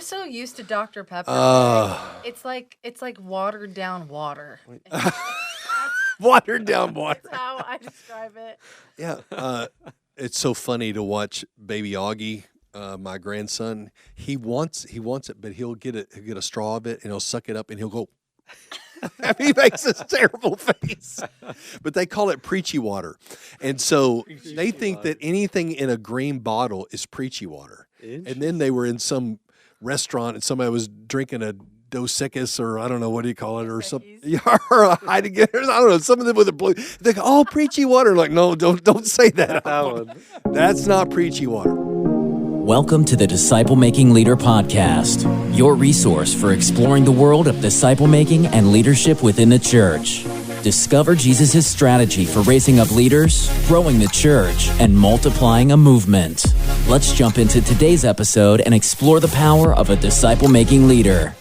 so used to Dr. Pepper. It's like watered down water. Watered down water. That's how I describe it. Yeah. It's so funny to watch baby Augie, my grandson. He wants it, but he'll get a straw of it and he'll suck it up and he'll go. He makes this terrible face. But they call it preachy water. And so they think that anything in a green bottle is preachy water. And then they were in some restaurant and somebody was drinking a Dos Equis, or I don't know, what do you call it, or something, or a Heidegger, I don't know, some of them with a blue. They go, oh, preachy water. Like, no, don't say that. That's not preachy water. Welcome to the Disciple Making Leader Podcast, your resource for exploring the world of disciple making and leadership within the church. Discover Jesus' strategy for raising up leaders, growing the church, and multiplying a movement. Let's jump into today's episode and explore the power of a disciple making leader.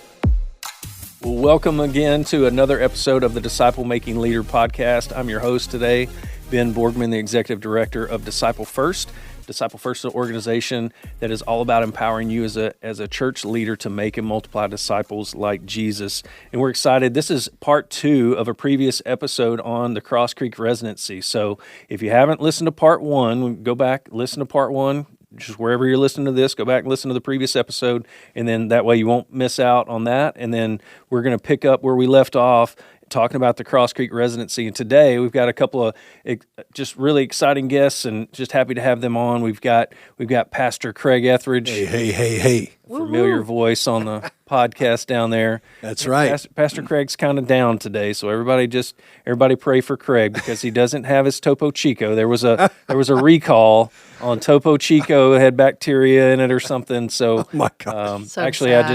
Well, welcome again to another episode of the Disciple Making Leader Podcast. I'm your host today, Ben Borgman, the Executive Director of Disciple First. Disciple First is an organization that is all about empowering you as a church leader to make and multiply disciples like Jesus. And we're excited. This is part 2 of a previous episode on the Cross Creek Residency. So if you haven't listened to part 1, go back, listen to part 1. Just wherever you're listening to this, go back and listen to the previous episode, and then that way you won't miss out on that. And then we're going to pick up where we left off, talking about the Cross Creek Residency. And today we've got a couple of just really exciting guests, and just happy to have them on. We've got Pastor Craig Etheredge. Hey. Familiar voice on the podcast down there. That's right. Pastor Craig's kind of down today, so everybody pray for Craig because he doesn't have his Topo Chico. There was a recall on Topo Chico. It had bacteria in it or something. So, oh my God. Actually, sad. I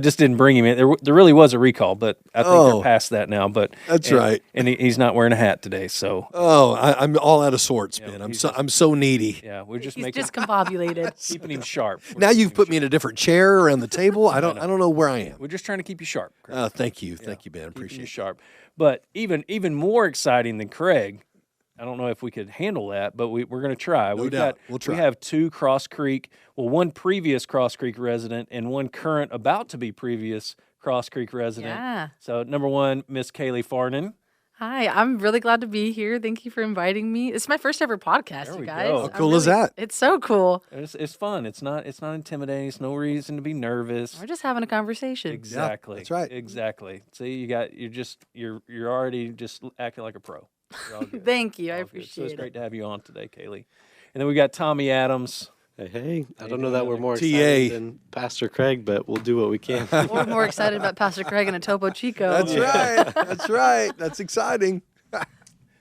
just didn't bring him in. There really was a recall, but I think they're past that now. But that's right. And he's not wearing a hat today. So I'm all out of sorts, man. I'm so needy. Yeah, we're just He's discombobulated. keeping him sharp. Now you've put me in a different chair around the table. I don't know where I am. We're just trying to keep you sharp. Thank you, Ben. Appreciate you sharp. But even more exciting than Craig, I don't know if we could handle that, but we're going to try. No doubt. We'll try. We have 2 Cross Creek, one previous Cross Creek resident and one current about to be previous Cross Creek resident. Yeah. So number 1, Miss Kaleigh Farnan. Hi, I'm really glad to be here. Thank you for inviting me. It's my first ever podcast, you guys. Go. How cool is that? It's so cool. It's fun. It's not intimidating. It's no reason to be nervous. We're just having a conversation. Exactly. Yeah, that's right. Exactly. See, you're already just acting like a pro. You're all good. Thank you. I All good. appreciate So it's it. great to have you on today, Kaleigh. And then we got Tommy Adams. Hey, I don't know that we're more TA. excited than Pastor Craig, but we'll do what we can. We're more excited about Pastor Craig and a Topo Chico. That's right. That's right. That's exciting.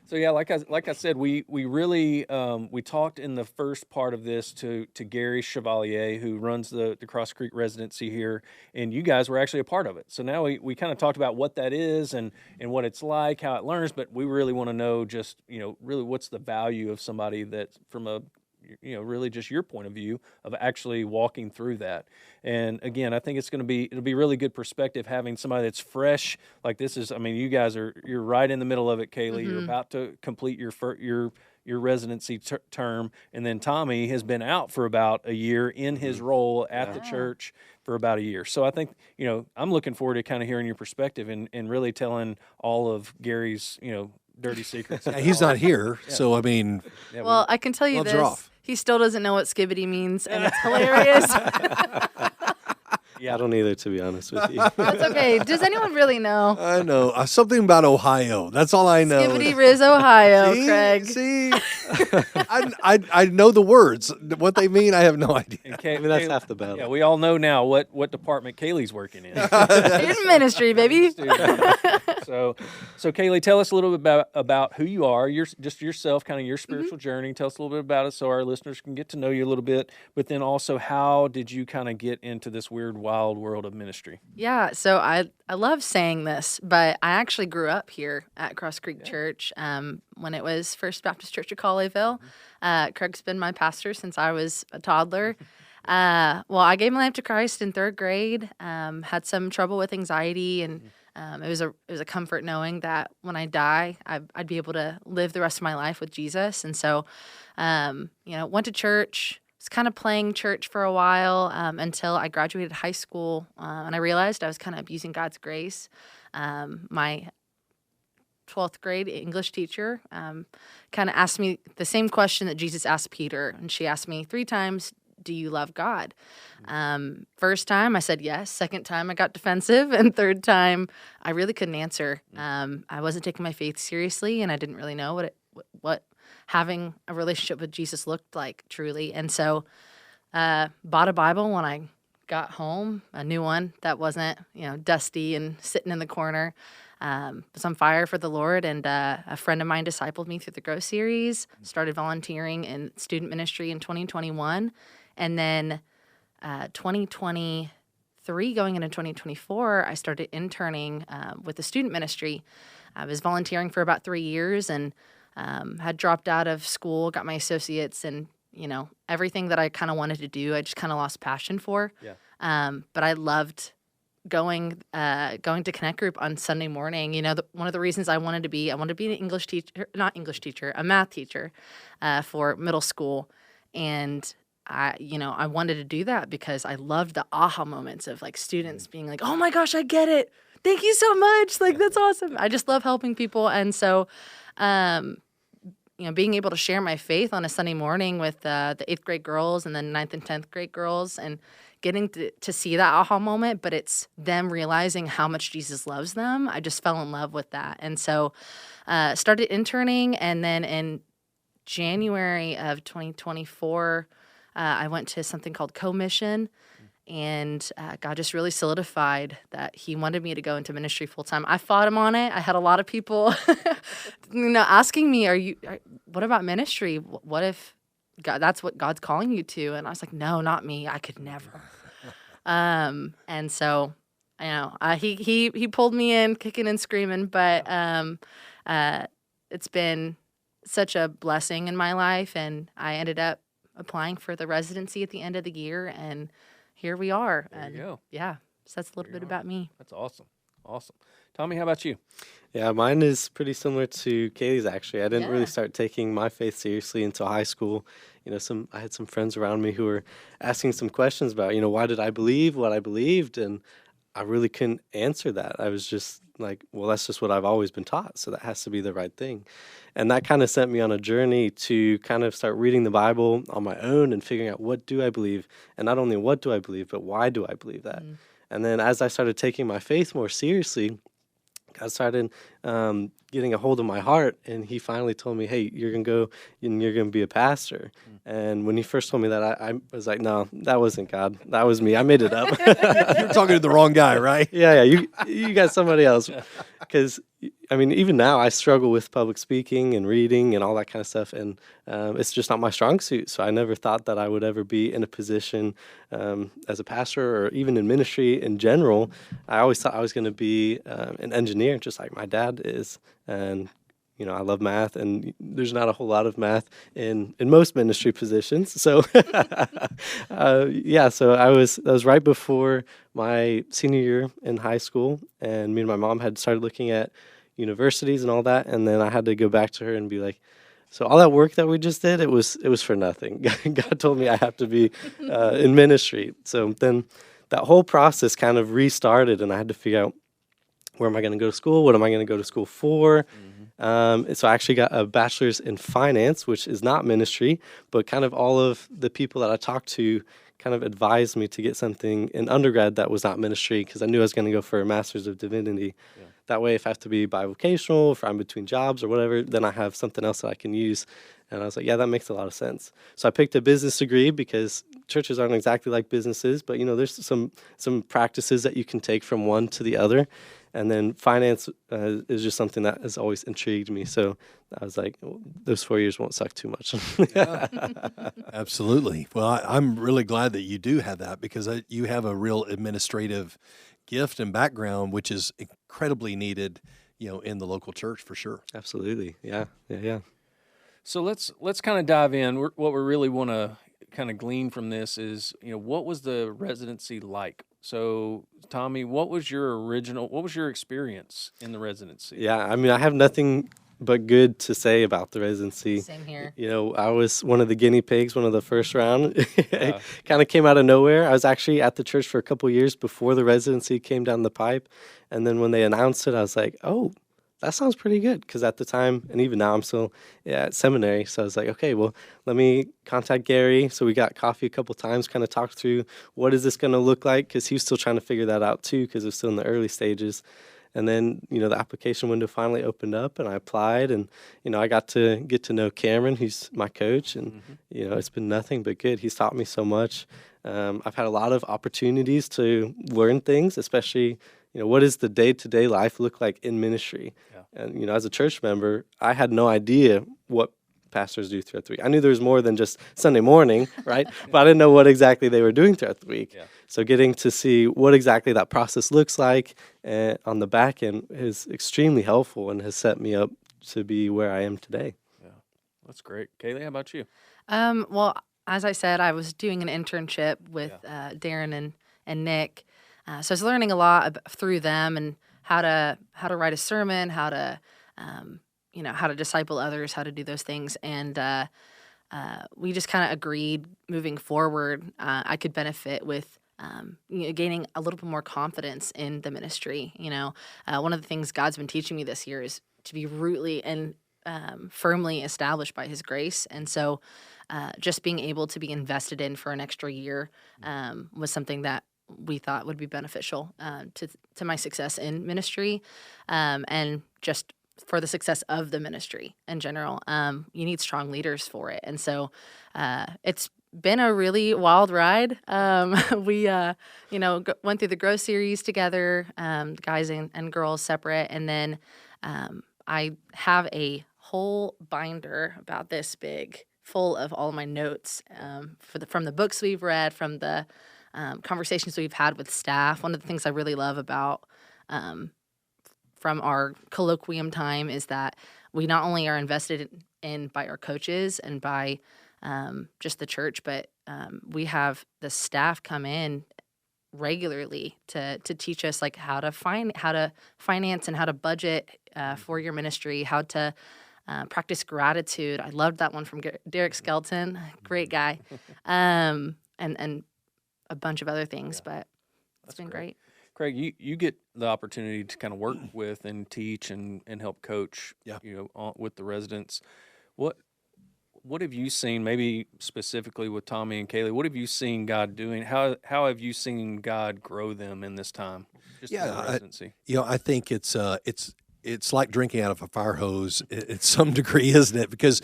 So yeah, like I said, we really we talked in the first part of this to Gary Chevalier, who runs the Cross Creek Residency here, and you guys were actually a part of it. So now we kind of talked about what that is and what it's like, how it learns, but we really want to know just really what's the value of somebody that's from a really just your point of view of actually walking through that. And again, I think it'll be really good perspective having somebody that's fresh like this is. I mean, you guys you're right in the middle of it, Kaleigh. Mm-hmm. You're about to complete your residency term, and then Tommy has been out for about a year in his role at the church for about a year. So I think I'm looking forward to kind of hearing your perspective and really telling all of Gary's dirty secrets. Yeah, he's not here, so I mean. Yeah, well, I can tell you this. Off. He still doesn't know what skibbity means, and it's hilarious. Yeah, I don't either, to be honest with you. That's okay. Does anyone really know? I know. Something about Ohio. That's all I know. Skibbity Riz, Ohio, Craig. See? I know the words. What they mean, I have no idea. I mean, that's half the battle. Yeah, we all know now what department Kaleigh's working in. In ministry, baby. So Kaleigh, tell us a little bit about who you are, just yourself, kind of your spiritual journey. Tell us a little bit about it so our listeners can get to know you a little bit, but then also how did you kind of get into this weird, wild world of ministry? Yeah, so I love saying this, but I actually grew up here at Cross Creek Church when it was First Baptist Church of Kaleigh. Craig's been my pastor since I was a toddler. Well, I gave my life to Christ in 3rd grade, had some trouble with anxiety, and it was a comfort knowing that when I die, I'd be able to live the rest of my life with Jesus. And so, went to church, was kind of playing church for a while until I graduated high school, and I realized I was kind of abusing God's grace. My 12th grade English teacher kind of asked me the same question that Jesus asked Peter, and she asked me 3 times, do you love God? First time I said yes. Second time I got defensive. And third time I really couldn't answer. I wasn't taking my faith seriously, and I didn't really know what having a relationship with Jesus looked like truly. And so bought a Bible when I got home, a new one that wasn't, dusty and sitting in the corner. Was on fire for the Lord, and a friend of mine discipled me through the Grow series, started volunteering in student ministry in 2021. And then 2023, going into 2024, I started interning with the student ministry. I was volunteering for about 3 years and had dropped out of school, got my associates, and, everything that I kind of wanted to do, I just kind of lost passion for. Yeah. But I loved going to Connect Group on Sunday morning. One of the reasons I wanted to be an a math teacher for middle school. And I wanted to do that because I loved the aha moments of like students being like, oh my gosh, I get it. Thank you so much. Like, that's awesome. I just love helping people. And so, being able to share my faith on a Sunday morning with the 8th grade girls and then 9th and 10th grade girls and getting to see that aha moment, but it's them realizing how much Jesus loves them. I just fell in love with that. And so started interning, and then in January of 2024, I went to something called Co-Mission, and God just really solidified that he wanted me to go into ministry full-time. I fought him on it. I had a lot of people asking me, what about ministry? What if God, that's what God's calling you to? And I was like, no, not me. I could never. And so, he pulled me in kicking and screaming, but it's been such a blessing in my life. And I ended up applying for the residency at the end of the year, and here we are. There you go. Yeah, so that's a little bit about me. That's awesome. Awesome. Tommy, how about you? Yeah, mine is pretty similar to Kayleigh's, actually. I didn't really start taking my faith seriously until high school. I had some friends around me who were asking some questions about, why did I believe what I believed? And I really couldn't answer that. I was just like, well, that's just what I've always been taught, so that has to be the right thing. And that kind of sent me on a journey to kind of start reading the Bible on my own and figuring out, what do I believe? And not only what do I believe, but why do I believe that? And then as I started taking my faith more seriously, God started getting a hold of my heart, and he finally told me, hey, you're going to go and you're going to be a pastor. And when he first told me that, I was like, no, that wasn't God. That was me. I made it up. You're talking to the wrong guy, right? Yeah, you got somebody else. Because, even now I struggle with public speaking and reading and all that kind of stuff, and it's just not my strong suit. So I never thought that I would ever be in a position as a pastor or even in ministry in general. I always thought I was going to be an engineer, just like my dad is. And I love math, and there's not a whole lot of math in most ministry positions. So, so that was right before my senior year in high school, and me and my mom had started looking at universities and all that, and then I had to go back to her and be like, so all that work that we just did, it was for nothing. God told me I have to be in ministry. So then that whole process kind of restarted, and I had to figure out, where am I going to go to school? What am I going to go to school for? So I actually got a bachelor's in finance, which is not ministry, but kind of all of the people that I talked to kind of advised me to get something in undergrad that was not ministry, because I knew I was going to go for a master's of divinity. Yeah. That way, if I have to be bivocational, if I'm between jobs or whatever, then I have something else that I can use. And I was like, yeah, that makes a lot of sense. So I picked a business degree because churches aren't exactly like businesses, but there's some practices that you can take from one to the other. And then finance is just something that has always intrigued me. So I was like, those 4 years won't suck too much. Absolutely. Well, I'm really glad that you do have that, because you have a real administrative gift and background, which is incredibly needed, in the local church for sure. Absolutely. Yeah. So let's kind of dive in. What we really want to kind of glean from this is, what was the residency like? So, Tommy, what was your experience in the residency? Yeah, I have nothing but good to say about the residency. Same here. You know, I was one of the guinea pigs, one of the first round. It kind of came out of nowhere. I was actually at the church for a couple years before the residency came down the pipe. And then when they announced it, I was like, oh, that sounds pretty good. Because at the time, and even now, I'm still at seminary. So I was like, okay, well, let me contact Gary. So we got coffee a couple times, kind of talked through what is this going to look like? Because he was still trying to figure that out too, because it was still in the early stages. And then, you know, the application window finally opened up and I applied and, you know, I got to get to know Cameron, who's my coach. And, you know, it's been nothing but good. He's taught me so much. I've had a lot of opportunities to learn things, especially, you know, what does the day-to-day life look like in ministry? Yeah. And, you know, as a church member, I had no idea what pastors do throughout the week. I knew there was more than just Sunday morning, right? But I didn't know what exactly they were doing throughout the week. Yeah. So getting to see what exactly that process looks like on the back end is extremely helpful and has set me up to be where I am today. Yeah, that's great. Kaleigh, how about you? Well, as I said, I was doing an internship with Darren and Nick. So I was learning a lot through them and how to write a sermon, how to how to disciple others, how to do those things. And we just kind of agreed moving forward, I could benefit with gaining a little bit more confidence in the ministry. You know, one of the things God's been teaching me this year is to be rootly and firmly established by His grace. And so just being able to be invested in for an extra year was something that we thought would be beneficial to my success in ministry and just for the success of the ministry in general. You need strong leaders for it. And so it's been a really wild ride. We, went through the Grow series together, guys and girls separate. And then I have a whole binder about this big full of all of my notes from the books we've read, from the conversations we've had with staff. One of the things I really love about from our colloquium time is that we not only are invested in by our coaches and by just the church, but we have the staff come in regularly to teach us like how to finance and how to budget for your ministry, how to practice gratitude. I loved that one from Derek Skelton, great guy, and a bunch of other things, but it's been great. Craig, you get the opportunity to kind of work with and teach and help coach, with the residents. What have you seen, maybe specifically with Tommy and Kaleigh, what have you seen God doing? How have you seen God grow them in this time? Just in the residency. I think it's like drinking out of a fire hose at some degree, isn't it? Because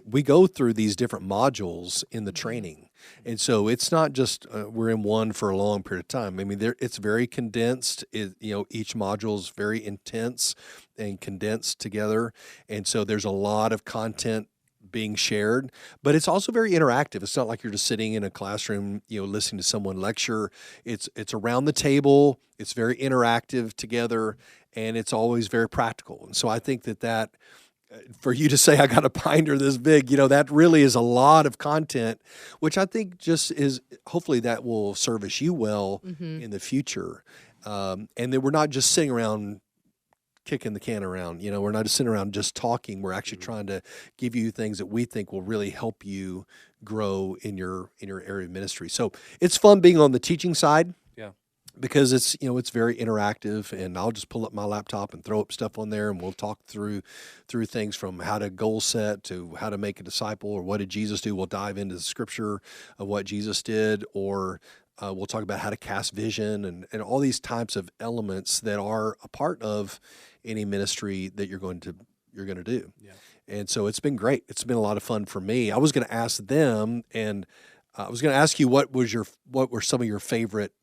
we go through these different modules in the training. And so it's not just we're in one for a long period of time. I mean, it's very condensed. Each module is very intense and condensed together. And so there's a lot of content being shared, but it's also very interactive. It's not like you're just sitting in a classroom, listening to someone lecture. It's around the table. It's very interactive together, and it's always very practical. And so I think that for you to say I got a binder this big, that really is a lot of content, which I think just is, hopefully that will service you well in the future. And then we're not just sitting around kicking the can around, we're not just sitting around just talking. We're actually trying to give you things that we think will really help you grow in your area of ministry. So it's fun being on the teaching side. Because it's very interactive, and I'll just pull up my laptop and throw up stuff on there, and we'll talk through things from how to goal set to how to make a disciple, or what did Jesus do. We'll dive into the scripture of what Jesus did, or we'll talk about how to cast vision and all these types of elements that are a part of any ministry that you're going to do. Yeah. And so it's been great. It's been a lot of fun for me. I was going to ask them, and I was going to ask you what were some of your favorite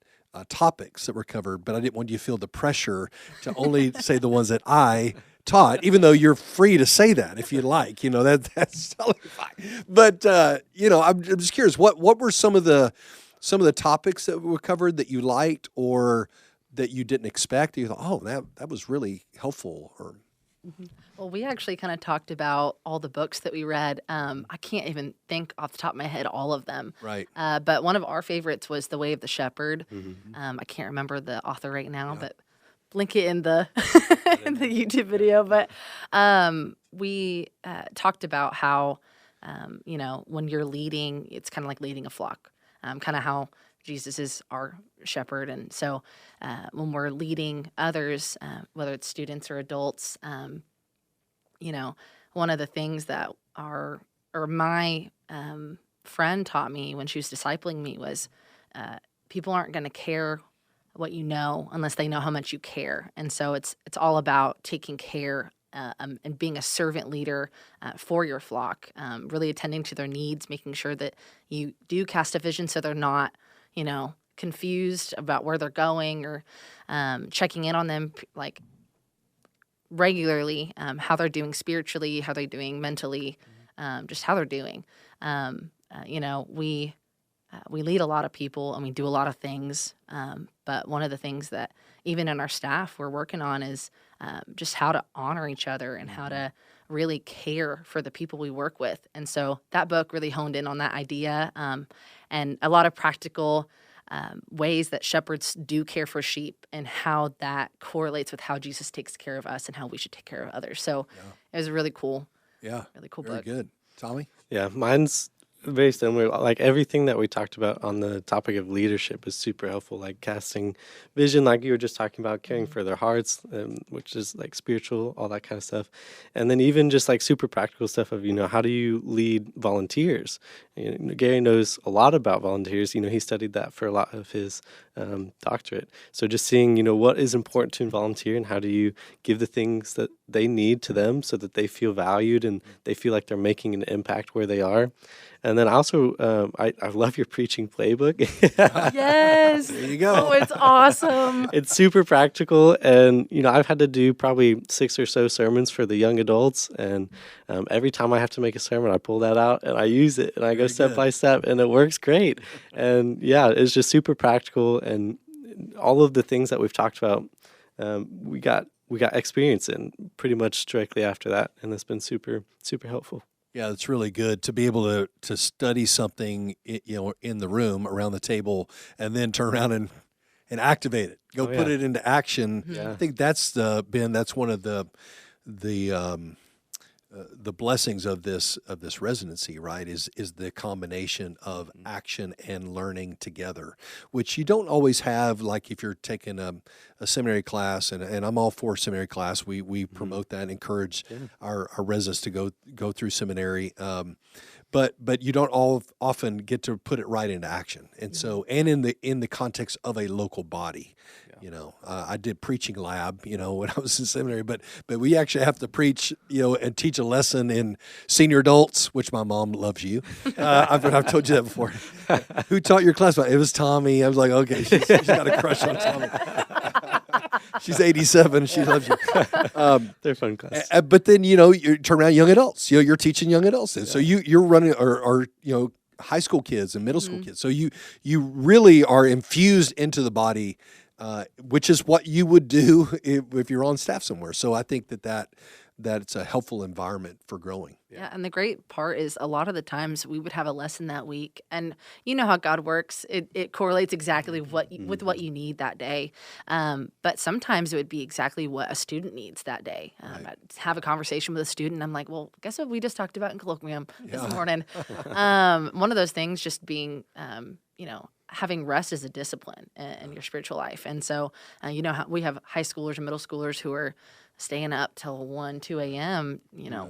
topics that were covered, but I didn't want you to feel the pressure to only say the ones that I taught, even though you're free to say that if you like. That's totally fine. But I'm just curious, what were some of the topics that were covered that you liked or that you didn't expect? You thought, oh, that was really helpful. Or Well, we actually kind of talked about all the books that we read. I can't even think off the top of my head all of them. Right. But one of our favorites was The Way of the Shepherd. I can't remember the author right now, but link it in the in the YouTube video. But we talked about how when you're leading, it's kind of like leading a flock. Kind of how Jesus is our shepherd, and so when we're leading others, whether it's students or adults, one of the things that my friend taught me when she was discipling me was people aren't going to care what you know unless they know how much you care. And so it's all about taking care and being a servant leader for your flock, really attending to their needs, making sure that you do cast a vision so they're not, confused about where they're going, or checking in on them like regularly, how they're doing spiritually, how they're doing mentally, just how they're doing. We lead a lot of people and we do a lot of things, but one of the things that even in our staff we're working on is just how to honor each other and how to really care for the people we work with. And so that book really honed in on that idea, and a lot of practical ways that shepherds do care for sheep and how that correlates with how Jesus takes care of us and how we should take care of others. So it was a really cool book. Very good. Tommy? Yeah, mine's very similar. Like everything that we talked about on the topic of leadership is super helpful, like casting vision, like you were just talking about, caring for their hearts, which is like spiritual, all that kind of stuff. And then even just like super practical stuff of, how do you lead volunteers? Gary knows a lot about volunteers. He studied that for a lot of his doctorate. So just seeing, what is important to volunteer and how do you give the things that they need to them so that they feel valued and they feel like they're making an impact where they are. And then also, I love your preaching playbook. Yes. There you go. Oh, it's awesome. It's super practical. And, I've had to do probably 6 or so sermons for the young adults. And every time I have to make a sermon, I pull that out and I use it and I go step by step and it works great. And yeah, it's just super practical. And all of the things that we've talked about, we got experience in pretty much directly after that. And it's been super, super helpful. Yeah, it's really good to be able to study something, in the room around the table, and then turn around and activate it. Put it into action. Yeah. I think that's one of the blessings of this residency, right? Is the combination of action and learning together, which you don't always have. Like if you're taking a seminary class, and I'm all for seminary class. We promote that, and encourage our residents to go through seminary. But you don't often get to put it right into action, and so in the context of a local body. I did preaching lab, when I was in seminary, but we actually have to preach, and teach a lesson in senior adults, which my mom loves you. I've told you that before. Who taught your class? It was Tommy. I was like, okay, she's got a crush on Tommy. She's 87. She loves you. They're fun class. But then, you turn around young adults. You're teaching young adults. So you're running, or high school kids and middle school kids. So you really are infused into the body, which is what you would do if you're on staff somewhere. So I think that it's a helpful environment for growing. Yeah, and the great part is a lot of the times we would have a lesson that week, and you know how God works. It correlates exactly with what you need that day. But sometimes it would be exactly what a student needs that day. I'd have a conversation with a student, and I'm like, well, guess what we just talked about in colloquium this morning? One of those things just being, having rest as a discipline in your spiritual life. And so, how we have high schoolers and middle schoolers who are staying up till 1, 2 a.m.,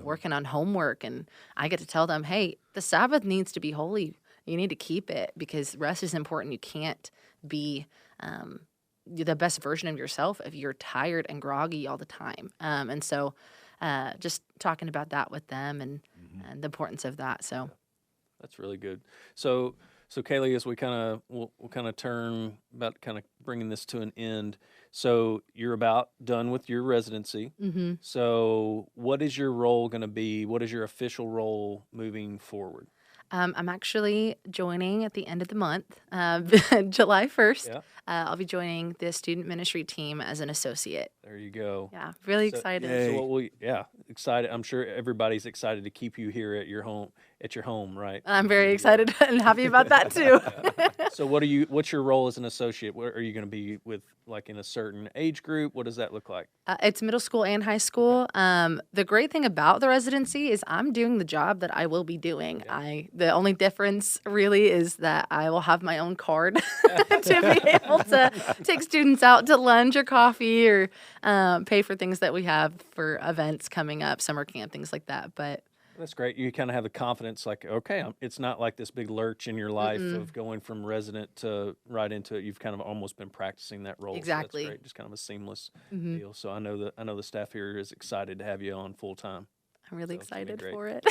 working on homework. And I get to tell them, hey, the Sabbath needs to be holy. You need to keep it because rest is important. You can't be the best version of yourself if you're tired and groggy all the time. And so just talking about that with them and the importance of that. So that's really good. So Kaleigh, as we'll kind of turn about kind of bringing this to an end. So you're about done with your residency. Mm-hmm. So what is your role going to be? What is your official role moving forward? I'm actually joining at the end of the month, July 1st. Yeah. I'll be joining the student ministry team as an associate. There you go. Yeah, really excited. So excited. I'm sure everybody's excited to keep you here at your home at your home, right? I'm very excited and happy about that too. So what's your role as an associate? What, are you going to be with like in a certain age group? What does that look like? It's middle school and high school. The great thing about the residency is I'm doing the job that I will be doing. The only difference really is that I will have my own card to be able to take students out to lunch or coffee or pay for things that we have for events coming up, summer camp, things like that. But That's great. You kind of have the confidence, like, okay, it's not like this big lurch in your life of going from resident to right into it. You've kind of almost been practicing that role. Exactly. So that's great. Just kind of a seamless deal. So I know the staff here is excited to have you on full time. I'm really excited for it.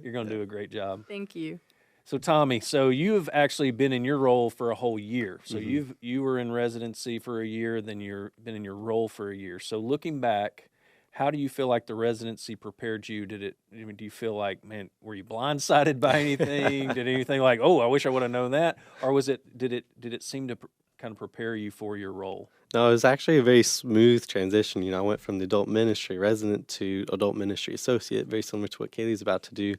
You're going to do a great job. Thank you. So Tommy, so you've actually been in your role for a whole year. So you were in residency for a year, then you've been in your role for a year. So looking back, how do you feel like the residency prepared you? Do you feel like, man, were you blindsided by anything? Did anything like, oh, I wish I would have known that? Or did it seem to kind of prepare you for your role? No, it was actually a very smooth transition. I went from the adult ministry resident to adult ministry associate, very similar to what Kaleigh's about to do.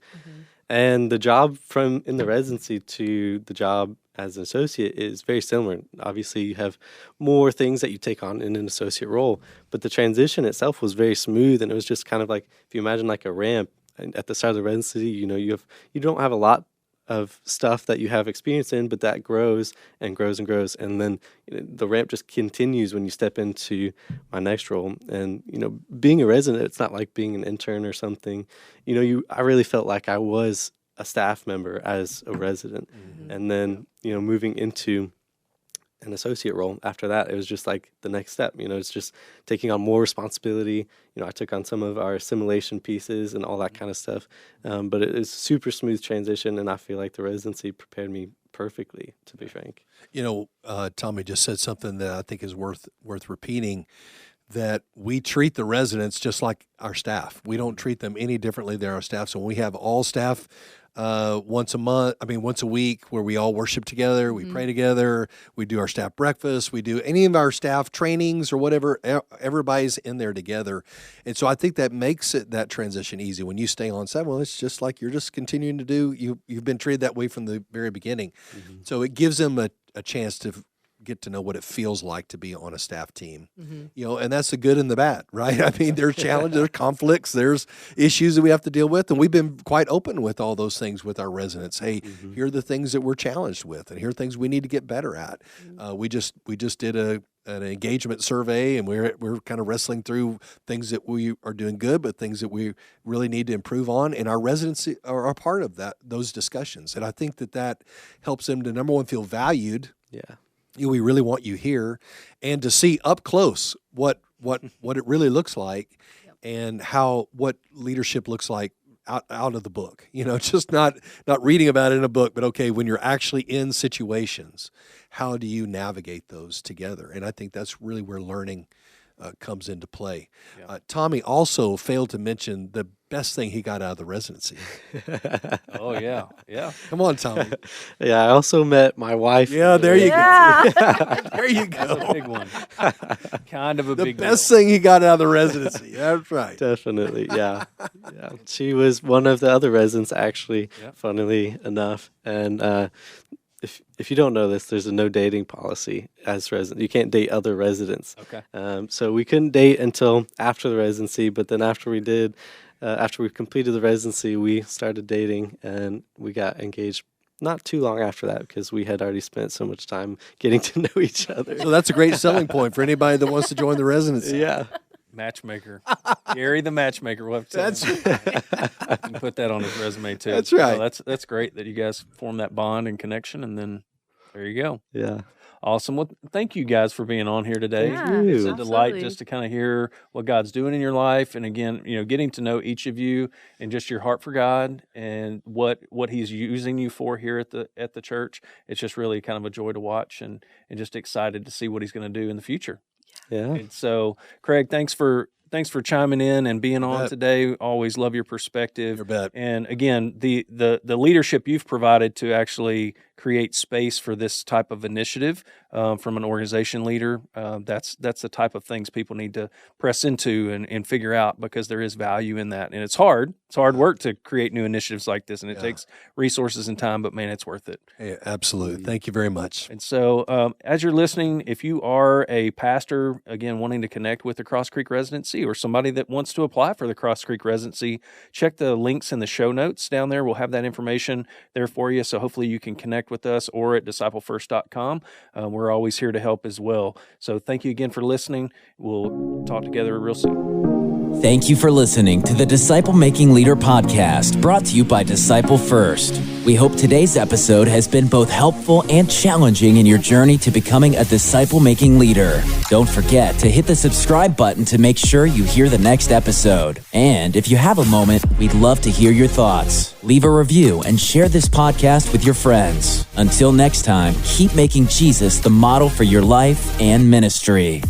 And the job from in the residency to the job as an associate is very similar. Obviously, you have more things that you take on in an associate role, but the transition itself was very smooth, and it was just kind of like, if you imagine like a ramp at the start of the residency, you don't have a lot of stuff that you have experience in, but that grows and grows and grows, and then the ramp just continues when you step into my next role. And being a resident, it's not like being an intern or something. I really felt like I was a staff member as a resident, and then moving into an associate role after that, it was just like the next step. It's just taking on more responsibility. I took on some of our assimilation pieces and all that kind of stuff, but it is super smooth transition, and I feel like the residency prepared me perfectly, to be frank. Tommy just said something that I think is worth repeating, that we treat the residents just like our staff. We don't treat them any differently than our staff. So when we have all staff once a week, where we all worship together, we pray together, we do our staff breakfast, we do any of our staff trainings or whatever, everybody's in there together. And so I think that makes that transition easy. When you stay on staff, well, it's just like you're just continuing to do, you've been treated that way from the very beginning. So it gives them a chance to get to know what it feels like to be on a staff team, and that's the good and the bad, right? I mean, there's challenges, there's conflicts, there's issues that we have to deal with, and we've been quite open with all those things with our residents. Hey, here are the things that we're challenged with, and here are things we need to get better at. We just did an engagement survey, and we're kind of wrestling through things that we are doing good, but things that we really need to improve on, and our residents are a part of those discussions. And I think that helps them to, number one, feel valued. Yeah. We really want you here, and to see up close what it really looks like, and what leadership looks like out of the book. Just not reading about it in a book, but okay, when you're actually in situations, how do you navigate those together? And I think that's really where learning comes into play. Tommy also failed to mention the best thing he got out of the residency. Oh, yeah. Come on, Tommy. Yeah, I also met my wife. Yeah, there you go. There you go. That's a big one. Kind of a big The best thing he got out of the residency. That's right. Definitely, yeah. She was one of the other residents, actually, funnily enough. And if you don't know this, there's a no dating policy as resident. You can't date other residents. Okay. So we couldn't date until after the residency, but then after we completed the residency, we started dating, and we got engaged not too long after that, because we had already spent so much time getting to know each other. So that's a great selling point for anybody that wants to join the residency. Yeah. Matchmaker. Gary the matchmaker. We'll have to That's you can put that on his resume too. That's right. So that's great that you guys form that bond and connection, and then there you go. Yeah. Awesome. Well, thank you guys for being on here today. Yeah, It's a absolutely. delight just to kind of hear what God's doing in your life, and again, getting to know each of you and just your heart for God and what He's using you for here at the church. It's just really kind of a joy to watch, and just excited to see what He's going to do in the future. Yeah. And so, Craig, thanks for chiming in and being on bet. today. Always love your perspective. You bet. And again, the leadership you've provided to actually create space for this type of initiative from an organization leader, that's the type of things people need to press into and figure out, because there is value in that. And it's hard. It's hard work to create new initiatives like this, and it takes resources and time, but man, it's worth it. Yeah, absolutely. Thank you very much. And so as you're listening, if you are a pastor, again, wanting to connect with the Cross Creek Residency, or somebody that wants to apply for the Cross Creek Residency, check the links in the show notes down there. We'll have that information there for you. So hopefully you can connect with us, or at disciplefirst.com. We're always here to help as well. So thank you again for listening. We'll talk together real soon. Thank you for listening to the Disciple Making Leader podcast, brought to you by Disciple First. We hope today's episode has been both helpful and challenging in your journey to becoming a disciple-making leader. Don't forget to hit the subscribe button to make sure you hear the next episode. And if you have a moment, we'd love to hear your thoughts. Leave a review and share this podcast with your friends. Until next time, keep making Jesus the model for your life and ministry.